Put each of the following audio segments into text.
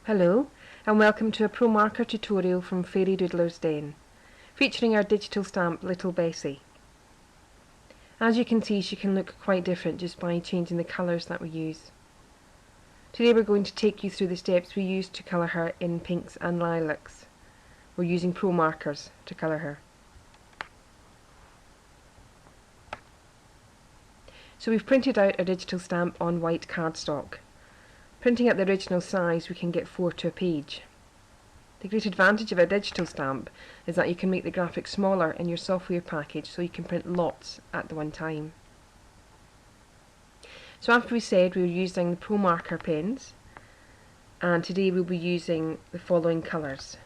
Hello, and welcome to a Pro Marker tutorial from Fairy Doodler's Den, featuring our digital stamp Little Bessie. As you can see, she can look quite different just by changing the colours that we use. Today we're going to take you through the steps we used to colour her in pinks and lilacs. We're using Pro Markers to colour her. So we've printed out a digital stamp on white cardstock. Printing at the original size, we can get 4 to a page. The great advantage of a digital stamp is that you can make the graphics smaller in your software package so you can print lots at the one time. So after we said we were using the Pro Marker pens, and today we'll be using the following colours: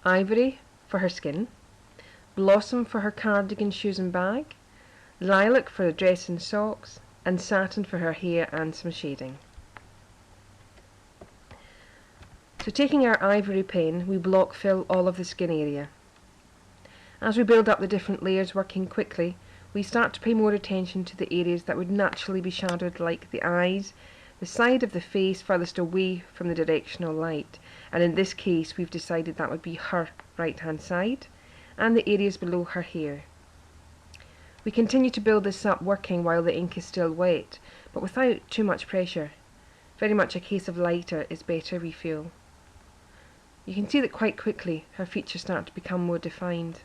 Ivory for her skin, Blossom for her cardigan, shoes and bag, Lilac for the dress and socks, and Satin for her hair and some shading. So taking our ivory pen, we block fill all of the skin area. As we build up the different layers working quickly, we start to pay more attention to the areas that would naturally be shadowed, like the eyes, the side of the face furthest away from the directional light, and in this case we've decided that would be her right hand side, and the areas below her hair. We continue to build this up working while the ink is still wet, but without too much pressure. Very much a case of lighter is better, we feel. You can see that quite quickly her features start to become more defined.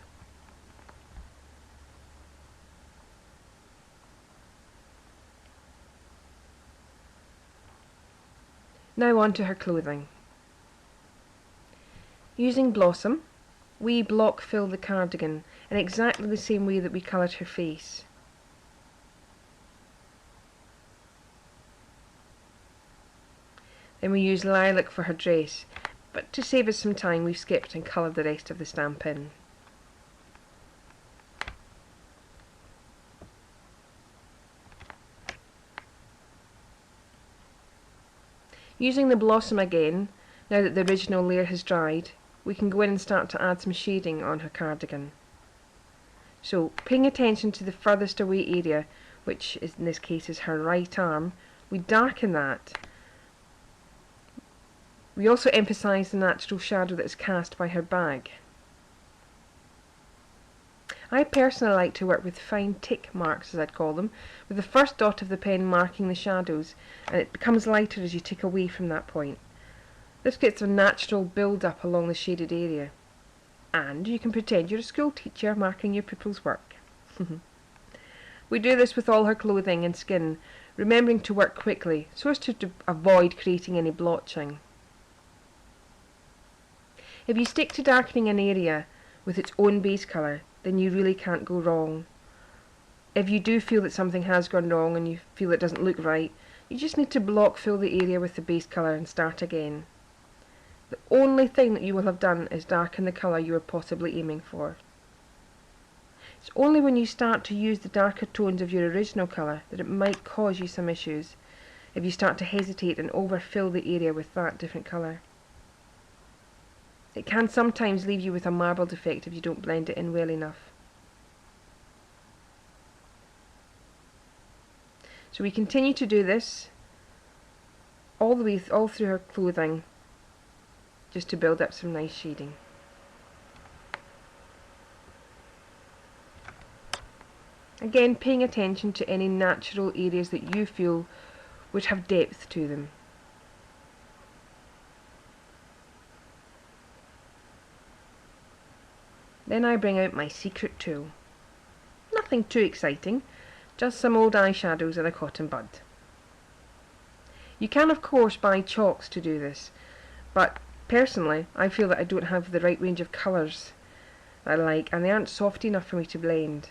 Now on to her clothing. Using Blossom, we block fill the cardigan in exactly the same way that we coloured her face. Then we use Lilac for her dress, but to save us some time we've skipped and coloured the rest of the stamp in. Using the Blossom again, now that the original layer has dried, we can go in and start to add some shading on her cardigan. So, paying attention to the furthest away area, which is, in this case is her right arm, we darken that. We also emphasise the natural shadow that is cast by her bag. I personally like to work with fine tick marks, as I'd call them, with the first dot of the pen marking the shadows, and it becomes lighter as you tick away from that point. This gets a natural build-up along the shaded area. And you can pretend you're a school teacher marking your pupils' work. We do this with all her clothing and skin, remembering to work quickly so as to avoid creating any blotching. If you stick to darkening an area with its own base colour, then you really can't go wrong. If you do feel that something has gone wrong and you feel it doesn't look right, you just need to block fill the area with the base colour and start again. The only thing that you will have done is darken the colour you were possibly aiming for. It's only when you start to use the darker tones of your original colour that it might cause you some issues, if you start to hesitate and overfill the area with that different colour. It can sometimes leave you with a marbled effect if you don't blend it in well enough. So we continue to do this all through her clothing, just to build up some nice shading. Again, paying attention to any natural areas that you feel would have depth to them. Then I bring out my secret tool. Nothing too exciting, just some old eyeshadows and a cotton bud. You can of course buy chalks to do this, but personally I feel that I don't have the right range of colours that I like, and they aren't soft enough for me to blend.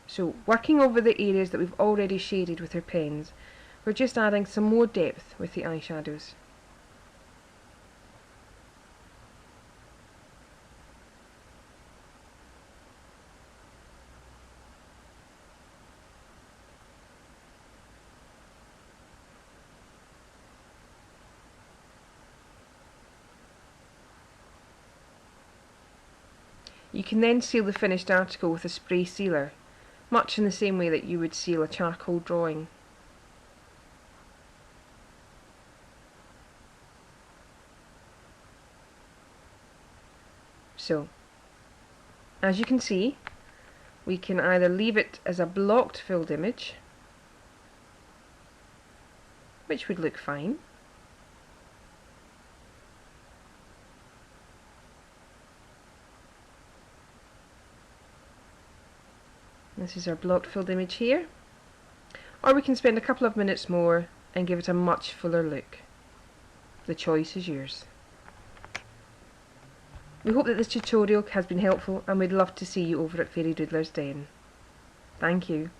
So, working over the areas that we've already shaded with our pens, we're just adding some more depth with the eyeshadows. You can then seal the finished article with a spray sealer, much in the same way that you would seal a charcoal drawing. So, as you can see, we can either leave it as a blocked filled image, which would look fine, this is our blocked filled image here, or we can spend a couple of minutes more and give it a much fuller look. The choice is yours. We hope that this tutorial has been helpful, and we'd love to see you over at Fairy Doodler's Den. Thank you.